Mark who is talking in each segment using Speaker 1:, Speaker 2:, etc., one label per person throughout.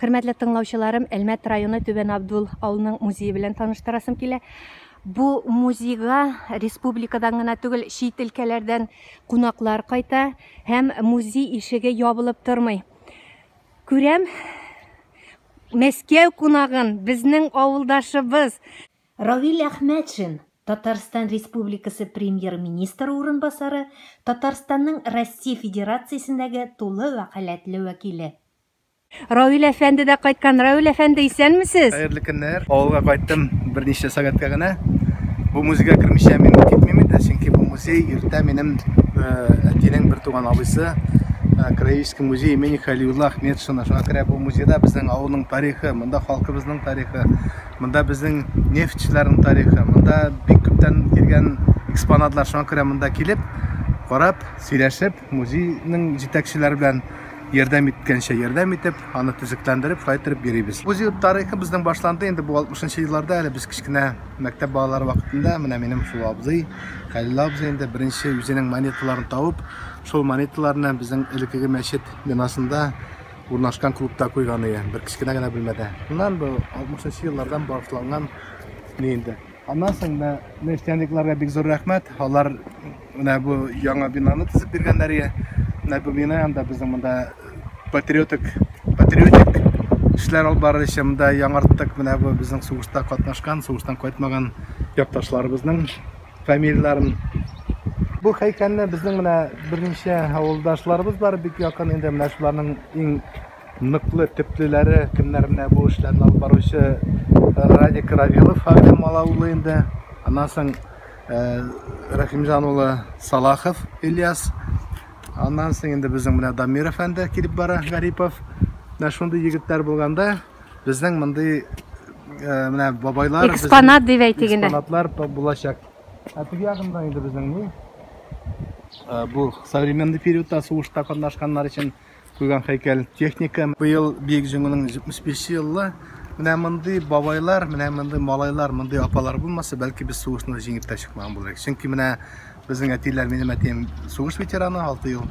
Speaker 1: Хөрмәтле тыңлаучыларым, Әлмәт районы Түбән Абдул авылының музейы белән таныштырасым килә. Бу музейга республикадан гына түгел, чит өлкәләрдән кунаклар кайта һәм музей ишеге ябылып тормый. Күрәм, Мәскәү кунагын, безнең авылдашыбыз Равил Әхмәтшин, Татарстан Республикасы премьер-министры урынбасары, Татарстанның Россия Федерациясендәге тулы вәкаләтле вәкиле. Равил әфәнде дә кайткан. Равил әфәнде, исәнмесез?
Speaker 2: Хәерле көннәр. Авылга кайттым берничә сәгатькә генә. Бу музейга кермичә мин китмим инде, чөнки бу музей иртә минем әтинең бер туган абыйсы Краеведческий музей имени Халиулла Әхмәтшина. Шуңа күрә бу музейда безнең авылның тарихы, монда халкыбызның тарихы, монда безнең нефтчеләрнең тарихы, монда бик күптән килгән экспонатлар. Шуңа күрә монда килеп, карап, сөйләшеп, музейның җитәкчеләре белән ярдәм иткәнчә ярдәм итеп, аны төзекләндереп, кайтарып бирибез. Музей тарихы безнең башланды инде бу 60нчы елларда, әле без кичкенә мәктәп балалары вакытында, менә минем шул абзый, Хәлил абзый инде беренче үзенең монеталарын табып, шул монеталарны безнең элеккеге мәчет бинасында урнашкан клубта куйган иде, бер кичкенә генә бүлмәдә. Шуннан бу 60нчы еллардан башланган инде. Аннан соң нефтяникларга бик зур рәхмәт. Алар менә бу яңа бинаны төзеп биргәннәргә. Менә бу бина янда безнең монда патриотик эшләр алып барыр өчен монда яңарттык. Менә бу безнең сугышта катнашкан, сугыштан кайтмаган якташларыбызның фамилияларын. Бу һәйкәлне безнең менә берничә авылдашларыбыз бар, бик якын инде. Менә шуларның иң ныклы төплеләре, кемнәр менә бу эшләрне алып баручы Радик Равилов Малаулы инде. Аннан соң Рахимҗан улы Салахов Ильяс. Аннан соң инде безнең менә Дамир әфәнде килеп бара, Гарипов. Менә шундый егетләр булганда, безнең мондый менә бабайлар,
Speaker 1: экспонат дип әйтегез.
Speaker 2: Экспонатлар булачак. Теге ягында инде безнең бу современный периодта сугышта катнашканнар өчен куйган һәйкәл техника. Быел Бөек җиңүнең 75 елы. Менә мондый бабайлар, менә мондый малайлар, мондый апалар булмаса, бәлки без сугышны җиңеп тә чыкмаган булыр. Чөнки менә безнең әтиләр, минем әтием сугыш ветераны, 6 ел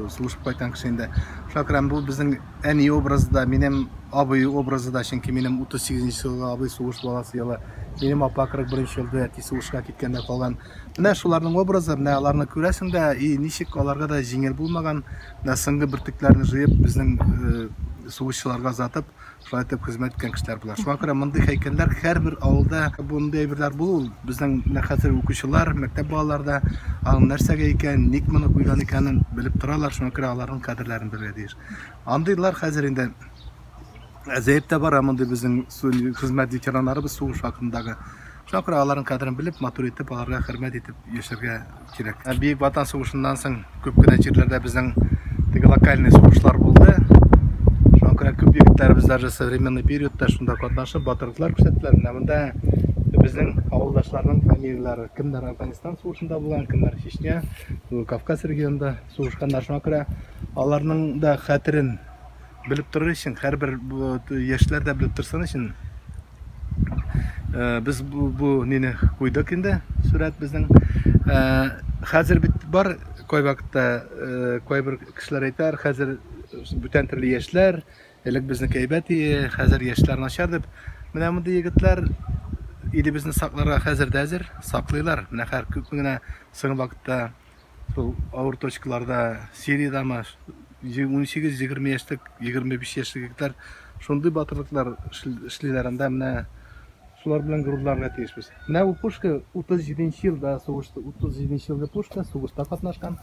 Speaker 2: сугышып кайткан кеше инде. Шакрам бу безнең әни образында, минем абый образында, чөнки минем 38нчы елга абый сугыш баласы елы, минем апа 41нчы елда әти сугышка киткәндә калган. Менә шуларның образы, менә аларны күрәсең дә, ничек аларга да җиңел булмаган, менә соңгы бөртекләрне җыеп безнең сугышчыларга затып, шулай итеп хезмәт иткән кешеләр булар. Шуңа күрә мондый һәйкәлләр һәрбер авылда бундый әйберләр булу. Безнең хәзер укучылар, мәктәп балаларда аның нәрсәгә икән, ник моны куйган икәнен белеп торалар. Шуңа күрә аларның кадерләрен белергә тиеш. Андыйлар хәзер инде әзәеп тә бар, мондый безнең хезмәт ветераннарыбыз сугыш вакытындагы. Шуңа күрә аларның кадерен белеп, матур итеп, аларга хөрмәт итеп яшәргә кирәк. Бөек Ватан сугышыннан соң күп кенә җирләрдә безнең теге локальный сугышлар булды. Күп егетләребез даже современный периодта шунда катнашып, батырлыклар күрсәттеләр. Менә монда безнең авылдашларның фамилияләре, кемнәр Афганистан сугышында булган, кемнәр Чечня, Кавказ регионында сугышканнар. Шуңа күрә аларның да хәтерен белеп торыр өчен, һәрбер яшьләр дә белеп торсын өчен без бу нине куйдык инде, сурәт безнең. Хәзер бит бар кай вакытта кайбер кешеләр әйтәр, хәзер бүтән төрле яшьләр, элек безнеке әйбәт иде, хәзер яшьләр начар дип. Менә мондый егетләр илебезне сакларга хәзер дә әзер, саклыйлар. Менә һәр күп генә соңгы вакытта шул авыр точкаларда, Сириядамы 18-20 яшьлек, 25 яшьлек егетләр шундый батырлыклар эшлиләр анда. Менә шулар белән горурларга тиешбез. Менә бу пушка 37нчы елда сугышты, 37нчы елда пушка сугышта катнашкан.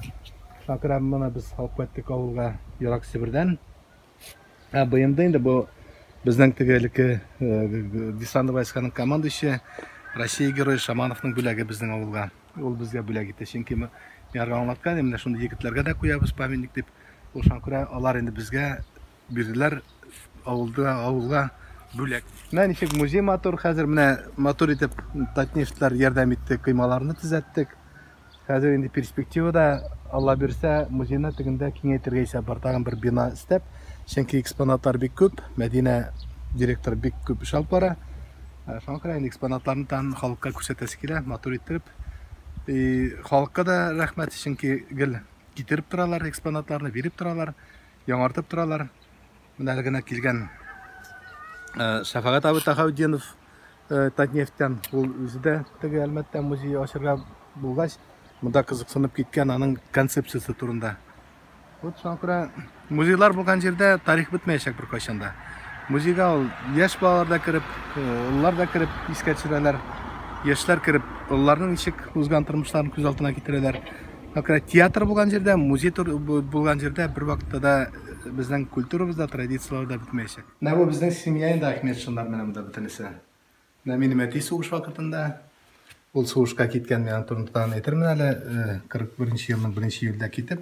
Speaker 2: Шакрам моны без алып кайттык авылга Ерак Себердән. Быелда инде бу безнең тегелеке десантный войсканың командующий Россия герой Шамановның бүләге безнең авылга. Ул безгә бүләк итте. Чөнки ярга аңлаткан, менә шундый егетләргә дә куябыз памятник дип. Ул шуңа күрә алар инде безгә бирделәр авылга бүләк. Менә ничек музей матур, хәзер менә матур итеп Татнефтләр ярдәм итте, кыймаларны төзәттек. Хәзер инде перспективада Алла бирсә, музейны тегендә киңәйтергә исәп бар, тагын бер бина истәп. Чөнки экспонатлар бик күп, Мәдинә директор бик күп эш алып бара. Шуңа күрә инде экспонатларны тагын халыкка күрсәтәсе килә, матур иттереп. Халыкка да рәхмәт, чөнки гел китереп торалар экспонатларны, биреп торалар, яңартып торалар. Менә генә килгән Шафагат абы Тахаудинов Татнефтен ул үзе дә теге әлбәттә музей ачырга булгач, монда кызыксынып киткән аның концепциясе турында. Вот шуңа күрә музейлар булган җирдә тарих бетмәячәк бер кайчанда. Музейга ул яшь балалар да кирип, уллар да кирип искә төшерәләр. Яшьләр кирип, улларның ничек узган тормышларын күз алдына китерәләр. Театр булган җирдә, музей булган җирдә бер вакытта да безнең культурабызда, традицияларда бетмәячәк. Менә бу безнең семья инде Әхмәт шунлар менә монда бөтенесе. Менә минем әти сугыш вакытында ул сугышка киткән менә турыдан әйтермен әле 41 елның 1 июльдә китеп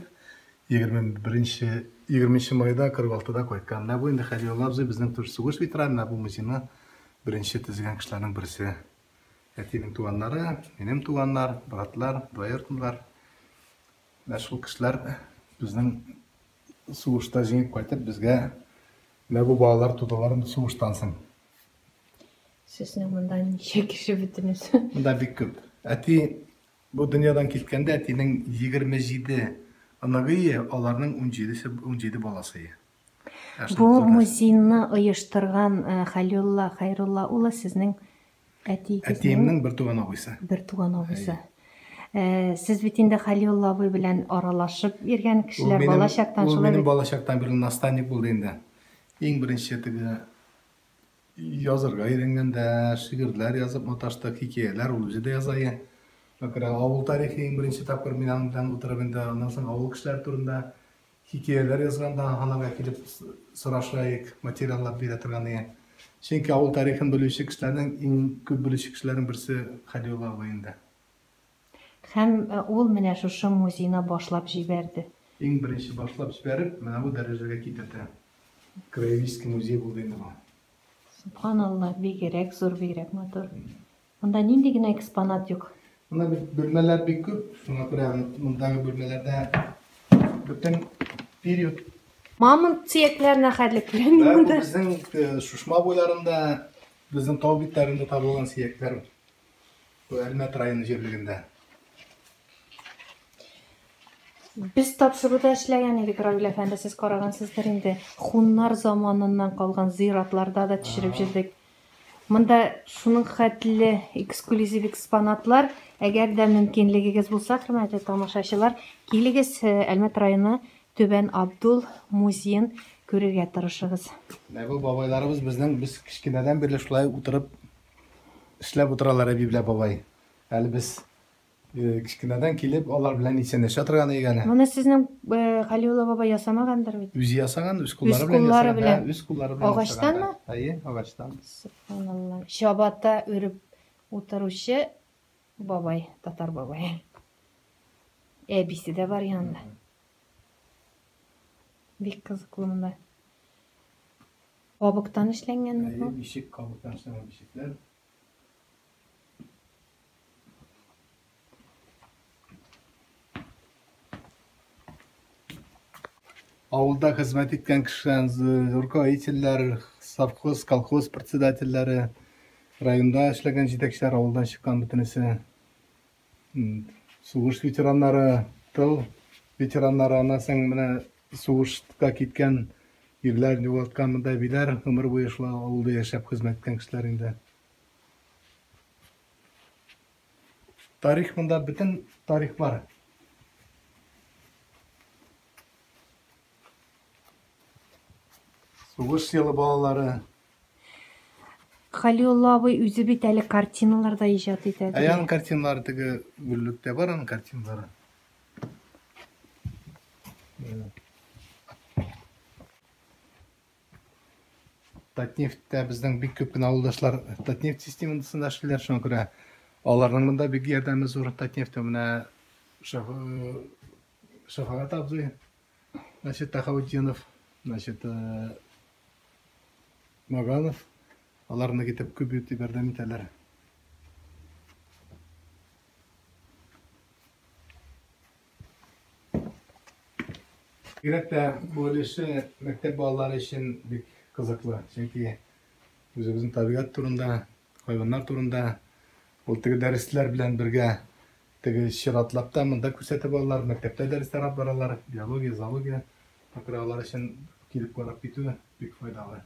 Speaker 2: 20 майда 46-да кайткан. Менә бу инде Хәлил абзый безнең сугыш ветераны, бу музейны беренче төзегән кешеләрнең берсе. Әтинең туганнары, минем туганнар, братлар, двоюродныйлар. Менә шул кешеләр безнең сугышта җиңеп кайтып безгә менә бу балалар тудылар сугыштан соң.
Speaker 1: Сезнең монда ничә кеше бөтенез?
Speaker 2: Монда бик күп. Әти бу дөньядан киткәндә әтинең 27 аныгы, аларның 17 баласы.
Speaker 1: Бу музейны оештырган Халилулла Хайрулла улы сезнең
Speaker 2: әтиемнең бер туган абыйсы.
Speaker 1: Бер туган абыйсы. Сез бит инде Халилулла абый белән аралашып йөргән кешеләр балачактан шулай.
Speaker 2: Ул минем балачактан бер наставник булды инде. Иң беренче теге язырга өйрәнгәндә, шигырьләр язып маташты, хикәяләр ул үзе дә яза. Авыл тарихы иң беренче тапкыр мин аның белән утырып инде, аннан соң авыл кешеләр турында хикәяләр язганда анага килеп сорашайык, материаллар бирә торган иде. Чөнки авыл тарихын белүче кешеләрнең иң күп белүче кешеләрнең берсе Халилулла абый инде.
Speaker 1: Һәм ул менә шушы музейны башлап җибәрде.
Speaker 2: Иң беренче башлап җибәреп, менә бу дәрәҗәгә китерде. Краеведческий музей булды инде бу.
Speaker 1: Субханалла, бигрәк зур, бигрәк матур. Монда нинди генә экспонат юк.
Speaker 2: Монда бүлмәләр бик күп. Шуңа күрә мондагы бүлмәләрдә бөтен период.
Speaker 1: Мамонт сөякләренә хәтле монда.
Speaker 2: Безнең Шушма буйларында, безнең тау битләрендә табылган сөякләр. Бу Әлмәт районы җирлегендә.
Speaker 1: Biz тапшыруда эшләгән идек, Равил әфәнде, сез карагансыздыр инде. Хуннар заманыннан калган зиратларда да төшереп җирдек. Монда шуның хәтле эксклюзив экспонатлар, әгәр дә мөмкинлегегез булса, хөрмәтле тамашачылар, килегез Әлмәт районы Төбән Абдул музейын күрергә тырышыгыз.
Speaker 2: Бу бабайларыбыз безнең без кичкенәдән бирле шулай утырып эшләп утыралар, Әбиблә бабай. Әле без кичкенәдән килеп алар белән исәнләшә торган икән.
Speaker 1: Моны сезнең Халилулла бабай ясамагандыр бит.
Speaker 2: Үзе ясаган, үз куллары белән. Үз куллары белән.
Speaker 1: Агачтанмы?
Speaker 2: Әйе, агачтан.
Speaker 1: Субханалла. Чабата өреп утыручы бабай, татар бабай. Әбисе дә бар янында. Бик кызыклы монда. Кабыктан эшләнгәнме бу?
Speaker 2: Бишек кабыктан эшләнгән бишекләр. Авылда хезмәт иткән кешеләр, руководительләр, совхоз, колхоз председательләре, районда эшләгән җитәкчеләр, авылдан чыккан бөтенесе. Сугыш ветераннары, тыл ветераннары, аннан соң менә сугышка киткән ирләр, югалткан монда биләр, гомер буе шулай авылда яшәп хезмәт иткән кешеләр инде. Тарих монда бөтен тарих бар. Сугыш елы балалары.
Speaker 1: Халилулла абый үзе бит әле картиналарда иҗат итә.
Speaker 2: Аян картиналары теге бүлектә бар, аның картиналары. Татнефтьтә безнең бик күп кенә авылдашлар Татнефть системасында эшлиләр, шуңа күрә аларның монда бик ярдәме зур. Татнефтьтә менә Шафагат абзый, значит, Тахаудинов, значит, Маганов, аларны китеп күп ярдәм итәләр. Бигрәк тә бу өлеше мәктәп балалары өчен бик кызыклы. Чөнки үзебезнең табигать турында, хайваннар турында ул теге дәресләр белән бергә теге чиратлап та монда күрсәтеп алалар, мәктәптә дәресләр алып баралар, биология, зоология. Алар өчен килеп карап китү бик файдалы.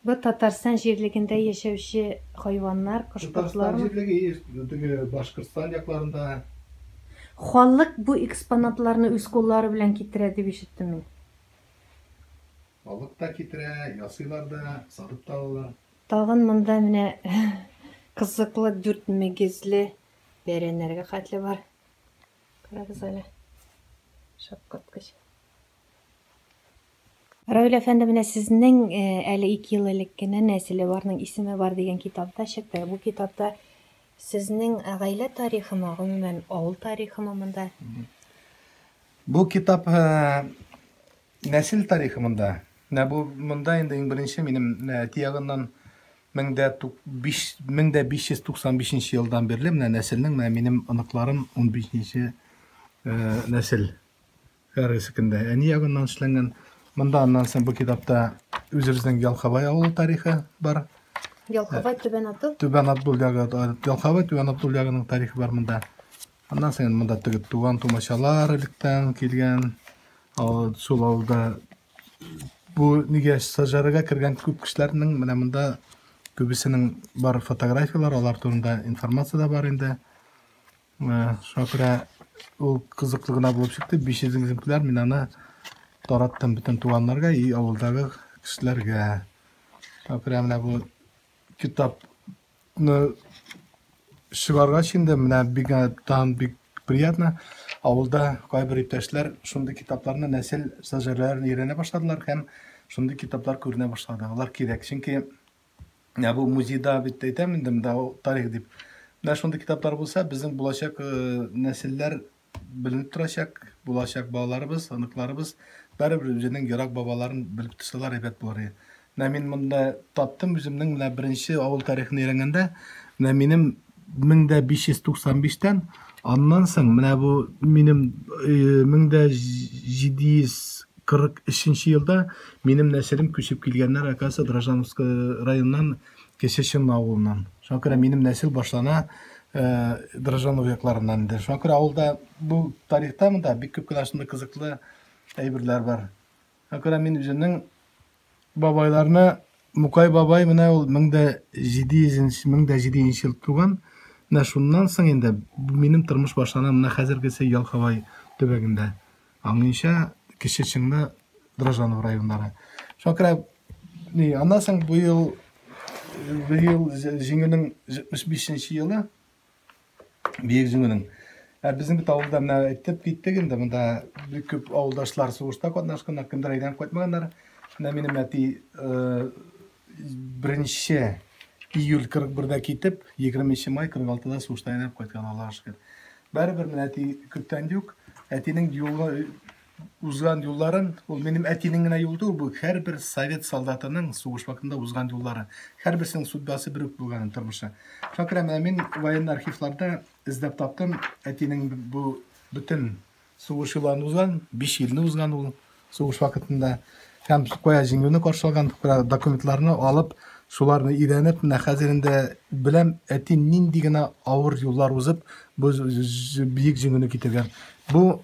Speaker 1: Bu Татарстан жерлегендә яшәүче хайваннар,
Speaker 2: Татарстан
Speaker 1: кош-котлар.
Speaker 2: җирлеге Башкортстан якларында
Speaker 1: Халык бу экспонатларны үз куллары белән китерә дип ишеттем мин.
Speaker 2: балык та китерә, ясыйлар да, сатып та алалар.
Speaker 1: Тагын монда менә кызыклы 4 мөгезле бәрәннәргә хәтле бар. Карагыз әле. Шапкаткыч. Равил әфәнде, менә сезнең әле 2 ел элек кенә нәселе барның исеме бар дигән китапта чыкты. Бу китапта сезнең гаилә тарихымы, гомумән авыл тарихымы монда?
Speaker 2: Бу китап нәсел тарихымында. Бу монда инде иң беренче минем тиягыннан 1595 елдан бирле менә нәселнең минем оныкларым 15-нче нәсел гәрәсекендә. Әни ягыннан эшләнгән. Монда аннан соң бу китапта үзебезнең Ялкабай авыл тарихы бар.
Speaker 1: Ялкабай Түбән Атыл.
Speaker 2: Түбән Атбул ягы, Ялкабай Түбән Атбул ягының тарихы бар монда. Аннан соң монда туган тумачалар электән килгән. Шул авылда бу нигә саҗарыга кергән күп кешеләрнең менә монда күбесенең бар фотографиялар, алар турында информация да бар инде. Шакыра ул кызыклы гына булып чыкты. 500 экземпляр мин аны тараттым бөтен туганнарга и авылдагы кешеләргә. Шакыра менә бу китапны чыгаргач инде менә бик приятно. Авылда кайбер иптәшләр шундый китапларны нәсел саҗарларын өйрәнә башладылар һәм шундый китаплар күренә башлады. Алар кирәк, чөнки бу музейда бит әйтәм инде монда тарих дип. Менә шундый китаплар булса, безнең булачак нәселләр беленеп торачак, булачак балаларыбыз, оныкларыбыз бәребез үзенең ярак бабаларын белеп торсалар әйбәт булыр. Менә мин монда таптым үземнең менә беренче авыл тарихын өйрәнгәндә, менә минем 1595-тән аннан соң менә бу минем 1743 елда минем нәселем күчеп килгәннәр, оказывается, Дрожжановский районнан Кесешин авылыннан. Шуңа күрә минем нәсел башлана Дрожжанов якларыннан инде. Шуңа күрә авылда бу тарихта монда бик күп кенә шундый кызыклы әйберләр бар. Шуңа күрә мин үземнең бабайларны Мукай бабай менә ул 1700 ел туган. Менә шуннан соң инде минем тормыш башлана менә хәзергесе Ялкабай төбәгендә. Аңынча Кесешинны Дрожжанов районнары. Шуңа күрә аннан соң бу ел җиңүнең 75-нче елы Биек җиңүнең. Безнең бит авылда менә әйтеп киттек инде, монда бик күп авылдашлар сугышта катнашканнар, кемдер әйдән кайтмаганнар. Менә минем әти 1 июль 41-дә китеп, 20 май 46-да сугышта әйдәп кайткан, Аллаһка шөкер. Бәребер менә әти күптән юк. Әтинең юлга узган юлларын, ул минем әтинең генә юлды, бу һәрбер совет солдатының сугыш вакытында узган юллары. Һәрберсенең судьбасы бер үк булган тормышы. Шуңа күрә менә мин военный архивларда эзләп таптым, әтинең бу бөтен сугыш юлларын узган, 5 елны узган ул сугыш вакытында. Һәм кая җиңүне каршылаган документларны алып, шуларны өйрәнеп, менә хәзер инде беләм, әти нинди генә авыр юллар узып, бу биек җиңүне китергән. Бу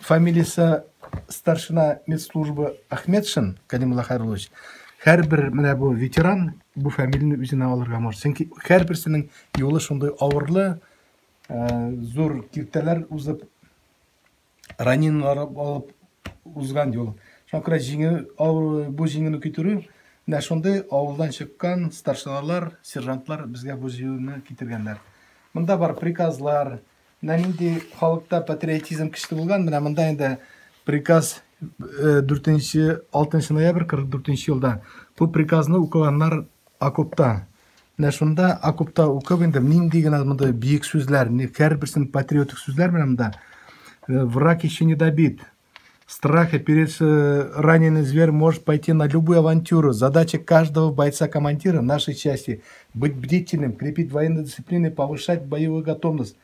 Speaker 2: фамилиясе старшина медслужбы Ахметшин Калимулла Хайруллович. Һәрбер менә бу ветеран бу фамилияне үзенә алырга мөмкин. Чөнки һәрберсенең юлы шундый авырлы, зур киртәләр узып, раненлар алып узган юл. Шуңа күрә бу җиңүне китерү, менә шундый авылдан чыккан старшиналар, сержантлар безгә бу җиңүне китергәннәр. Монда бар приказлар, нинди халыкта патриотизм көчле булган, менә монда инде приказ 6 ноябрь 44 елда. Бу приказны укыганнар окопта. Менә шунда окопта укып инде нинди генә монда биек сүзләр, һәрберсен патриотик сүзләр менә монда. Враг еще не добит. Страха перед раненый зверь может пойти на любую авантюру. Задача каждого бойца-командира нашей части быть бдительным, крепить военную дисциплину и повышать боевую готовность.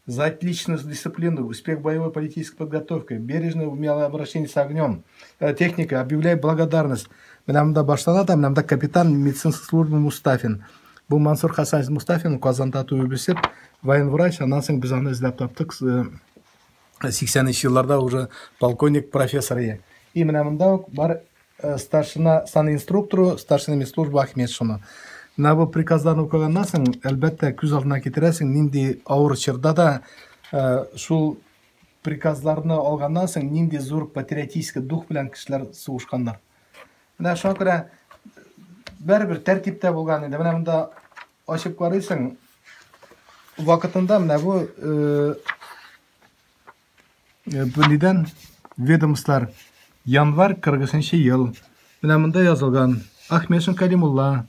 Speaker 2: За отличную дисциплину, успех боевой политической подготовки, бережное умелое обращение с огнем, техника, объявляй благодарность. Нам да башлана там, нам да капитан медицинской службы Мустафин. Бу Мансур Хасанович Мустафин, Казанда туюбесеп, военврач, аннан соң без аны эзләп таптык. 80-нче елларда уже полковник, профессор. И менә монда бар старшина санинструктору, старшина медслужба Ахмет шуны. Мына бу приказларны укыганнан соң, әлбәттә күз алдына китерәсең, нинди авыр чорда да шул приказларны алганнан соң нинди зур патриотический дух белән кешеләр сугышканнар. Менә шуңа күрә бер тәртиптә булган иде. Менә монда ачып карыйсың, вакытында менә бу нидән ведомстволар январь 40 ел. Менә монда язылган. Ахмешин Калимулла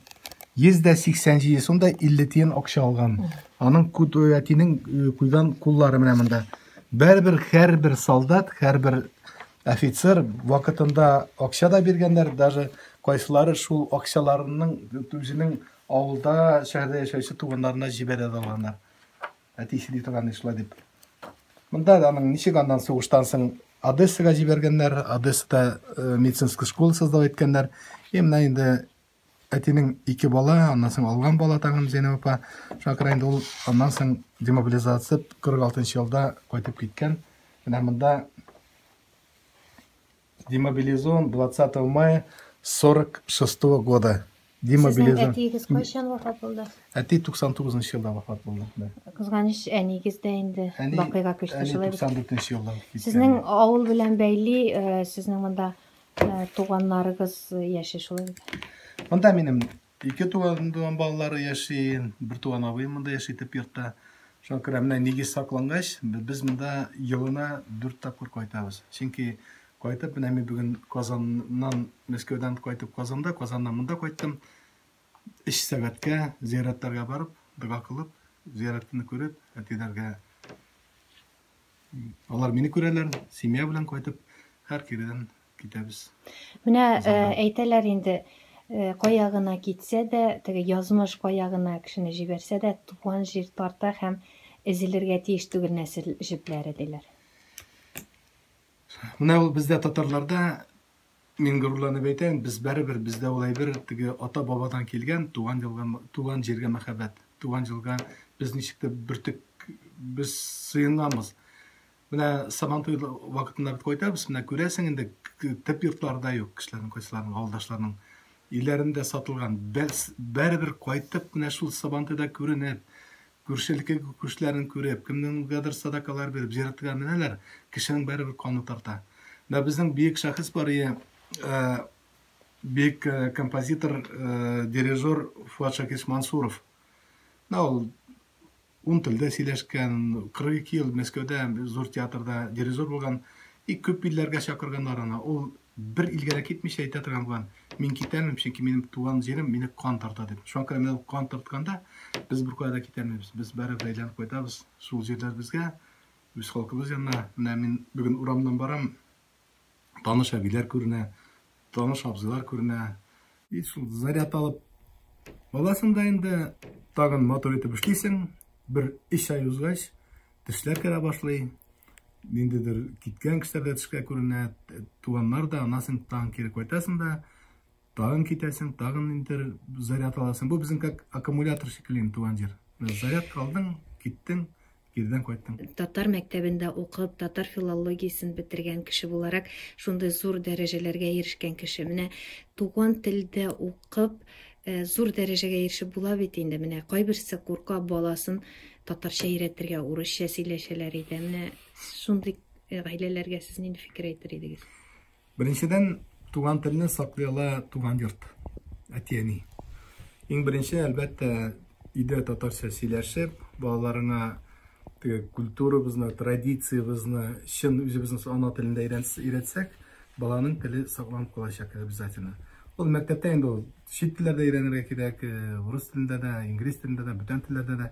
Speaker 2: 187 сумда 50 тиен акча алган. Аның әтинең куйган куллары менә монда. Һәрбер солдат, һәрбер офицер вакытында акча да биргәннәр, даже кайсылары шул акчаларының үзенең авылда, шәһәрдә яшәүче туганнарына җибәрә алганнар. Әтисе ди торган шулай дип. Монда аның ничек андан сугыштан соң Одессага җибәргәннәр, Одессада медицинская школа создав иткәннәр. Менә инде әтинең 2 бала, аннан соң алган бала тагын Зәйнәп апа. Шуңа күрә инде ул аннан соң демобилизация 46 елда кайтып киткән. Менә монда демобилизован 20 мая 46 года.
Speaker 1: Сезнең әтиегез кайчан вафат булды?
Speaker 2: Әти 99 елда вафат булды.
Speaker 1: Кызганыч, әнигез дә инде бакыйга күчте шулай.
Speaker 2: 94 елда.
Speaker 1: Сезнең авыл белән бәйли, сезнең монда туганнарыгыз яши шулай.
Speaker 2: Монда минем 2 туган балалары яши, 1 туган абыем монда яши итеп йортта. Шуңа күрә менә нигез саклангач, без монда елына 4 тапкыр кайтабыз. Чөнки кайтып, менә мин бүген Казаннан, Мәскәүдән кайтып Казанда, Казаннан монда кайттым. 3 сәгатькә зияраттарга барып, дуга кылып, зияраттыны күреп, әтиләргә алар мине күрәләр, семья белән кайтып, һәр кирдән китәбез.
Speaker 1: Менә әйтәләр инде, каягына китсә дә, теге язмыш каягына кешене җибәрсә дә, туган җир тарта һәм эзелергә тиеш түгел нәсел җепләре диләр.
Speaker 2: Менә ул бездә татарларда, мин горурланып әйтәм, без бәребер бездә улай бер теге ата-бабадан килгән туган җиргә мәхәббәт, туган җиргә без ничектә бертик без сыйынабыз. Менә Сабантуй вакытында бит кайтабыз, менә күрәсең инде төп йортларда юк, кешеләрнең кайсыларның, авылдашларның иләрендә сатылган. Бәребер кайтып, менә шул Сабантуйда күренеп, күршелеккә күршеләрен күреп, кемнеңгәдер садакалар биреп, зиярәткә менәләр, кешенең бәребер каны тарта. Менә безнең бик шәхес бар иде, бик композитор, дирижер Фуат Шакирович Мансуров. Ул 10 телдә сөйләшкән, 42 ел Мәскәүдә зур театрда дирижер булган, и күп илләргә чакырганнар аны. Ул бер илгә китмичә әйтә торган булган. Мин китәмим, чөнки минем туган җирем мине кан тарта дип. Шуңа күрә менә кан тартканда без бер кайда китәмибез. Без бәребер әйләнеп кайтабыз шул җирләр безгә, үз халкыбыз янына. Менә мин бүген урамдан барам, таныш әбиләр күренә, таныш абзыйлар күренә. И шул заряд алып аласың да инде тагын мотор итеп эшлисең, бер 3 ай узгач тешләр керә башлый. Ниндидер киткән кешеләр дә төшкә күренә, туганнар да, аннан тагын кире кайтасың да, тагын китәсең, тагын инде заряд аласың. Бу безнең как аккумулятор шикелле туган җир. Заряд алдың, киттең, кирдән кайттың.
Speaker 1: Татар мәктәбендә укып, татар филологиясын бетергән кеше буларак, шундый зур дәрәҗәләргә ирешкән кеше. Менә туган телдә укып, зур дәрәҗәгә ирешеп була бит инде. Менә кайберсе курка баласын татарча өйрәтергә, урысча сөйләшәләр иде. Менә шундый гаиләләргә сез нинди фикер әйтер идегез?
Speaker 2: Беренчедән, туган телне саклый ала туган йорт, әти-әни. Иң беренче, әлбәттә, өйдә татарча сөйләшеп, балаларына культурабызны, традициябызны, чын үзебезнең ана телендә өйрәтсәк, баланың теле сакланып калачак обязательно. Ул мәктәптә инде ул чит телләрдә өйрәнергә кирәк, урыс телендә дә, инглиз телендә дә, бүтән телләрдә дә.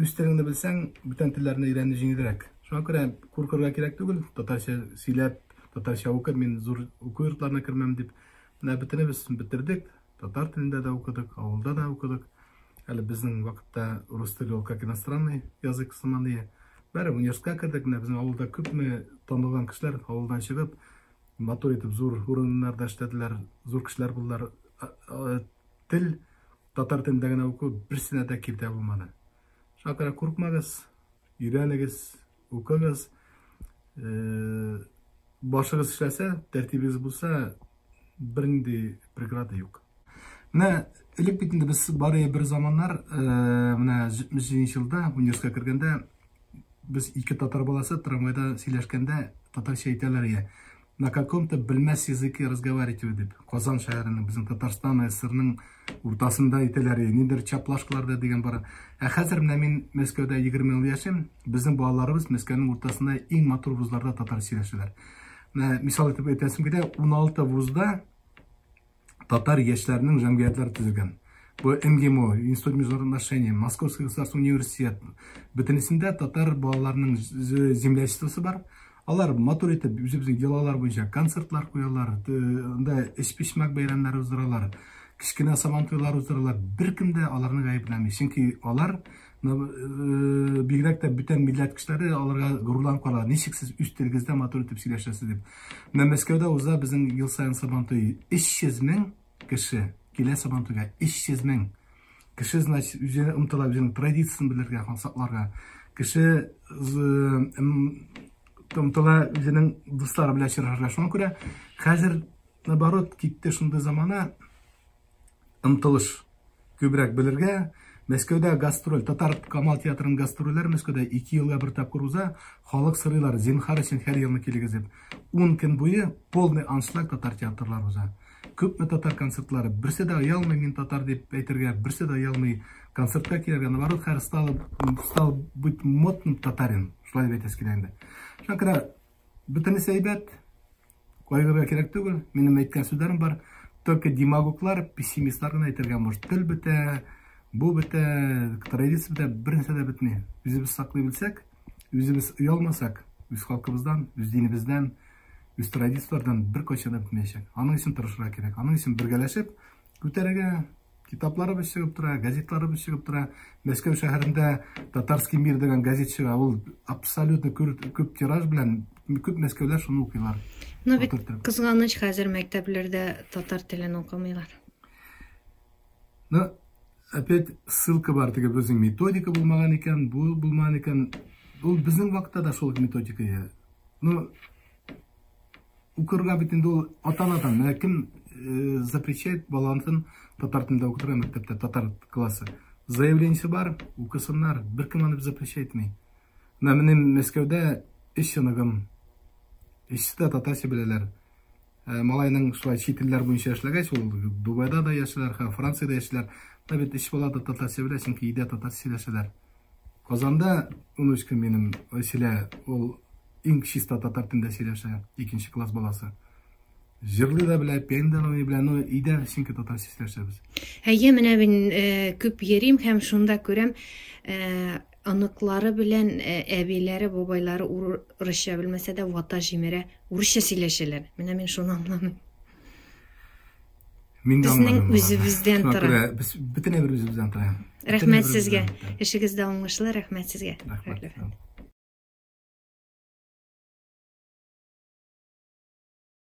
Speaker 2: Үз телеңне белсәң, бүтән телләрне өйрәнү җиңелрәк. Шуңа күрә куркырга кирәк түгел, татарча сөйләп, татарча укып, мин зур уку йортларына кермәм дип. Менә бөтенебез битердек, татар телендә дә укыдык, авылда да укыдык. Әле безнең вакытта рус теле ул как иностранный язык сыман дия. Бәрі университетка кердек, менә безнең авылда күпме танылган кешеләр авылдан чыгып, матур итеп зур урыннарда эшләделәр, зур кешеләр булдылар. Тел, татар телендә генә уку берсенә дә киртә булмады. Шуңа күрә куркмагыз, өйрәнегез, укыгыз. башыгыз эшләсә, тәртибегез булса, бернинди преграда юк. Менә элек бит инде без бары бер заманнар, менә 70 елда университетка кергәндә, biz iki tatar balası tramvayda сөйләшкәндә татарча әйтәләр я. На каком-то белмәс языке разговаривать дип. Казан шәһәренең, безнең Татарстан ССРның уртасында әйтәләр я. Ниндер чаплашкаларда дигән бар. Хәзер менә мин Мәскәүдә 20 ел яшим. Безнең балаларыбыз Мәскәүнең уртасында иң матур вузларда татарча сөйләшәләр. Менә мисал итеп әйтәсем килә, 16 вузда татар яшьләренең җәмгыятьләре төзелгән. Bu МГИМО, Институт международных отношений, Московский государственный университет. Бөтенесендә татар балаларының землячествосы бар. Алар матур итеп үзебезнең йолалар буенча концертлар куялар, эш-пишмәк бәйрәмнәре уздыралар, кичкенә сабантуйлар уздыралар. Беркем дә аларны гаепламый. Чөнки алар бигрәк тә бүтән милләт кешеләре аларга горурланып калалар. Ничек сез үз телегездә матур итеп сөйләшәсез дип. Менә Мәскәүдә уза безнең ел сайын сабантуй 300 мең кеше. Килә сабантуйга 300 мең. Кеше, значит, үзе ымтыла үзенең традициясын белергә, сакларга. Кеше ымтыла үзенең дуслары белән чыгарга. Шуңа күрә хәзер наоборот китте шундый замана ымтылыш күбрәк белергә. Мәскәүдә гастроль, Татар Камал театрының гастрольләре Мәскәүдә 2 елга бер тапкыр уза, халык сырыйлар, зинһар өчен һәр елны килегез дип. 10 көн буе полный аншлаг татар театрлары уза. Күпме татар концертлары, берсе дә оялмый мин татар дип әйтергә, берсе дә оялмый концертка килергә. Наоборот, һәр стал быть модным татарин. Шулай дип әйтәс килә инде. Шуңа күрә бөтенесе әйбәт, кайгырга кирәк түгел. Минем әйткән сүзләрем бар. Только демагоглар, пессимистлар гына әйтергә может. Тел бетә, бу бетә, традиция бетә, бернәрсә дә бетми. Үзебез саклый белсәк, үзебез оялмасак, үз халкыбыздан, үз динебездән, үз традициялардан бер кайчан да бетмәячәк. Аның өчен тырышырга кирәк. Аның өчен бергәләшеп күтәрергә, китапларыбыз чыгып тора, газетларыбыз чыгып тора. Мәскәү шәһәрендә Татарский мир дигән газет чыга. Ул абсолютно күп тираж белән күп мәскәүләр шуны укыйлар.
Speaker 1: Ну бит кызганыч, хәзер мәктәпләрдә татар телен укымыйлар.
Speaker 2: Ну, опять ссылка бар, теге безнең методика булмаган икән, бу булмаган икән. Ул безнең вакытта да шул методика я. Ну, укырга бит инде ул ата-анадан, менә кем запрещает баласын татар телендә укытырга мәктәптә, татар классы. Заявлениесе бар, укысыннар, беркем аны запрещает итми. Менә Мәскәүдә эш янагым, эштә татарча беләләр. Малайның шулай чит телләр буенча эшләгәч, ул Дубайда да яшиләр, Франциядә яшиләр. Бит эш балада татарча белә, чөнки өйдә татарча сөйләшәләр. Казанда 13 көн минем Василия, ул иң чиста татар телендә сөйләшә, 2нче класс баласы. Җырлый да белә, пендалый белә, но өйдә чөнки татарча сөйләшәбез.
Speaker 1: Әйе, менә мин күп йөрим һәм шунда күрәм, аныклары белән әбиләре, бабайлары урысча белмәсә дә вата җимерә, урысча сөйләшәләр. Менә мин шуны аңламыйм. Безнең үзебездән тора.
Speaker 2: Бөтенләй бер үзебездән тора.
Speaker 1: Рәхмәт сезгә. Эшегездә уңышлы, рәхмәт сезгә.
Speaker 2: Рәхмәт.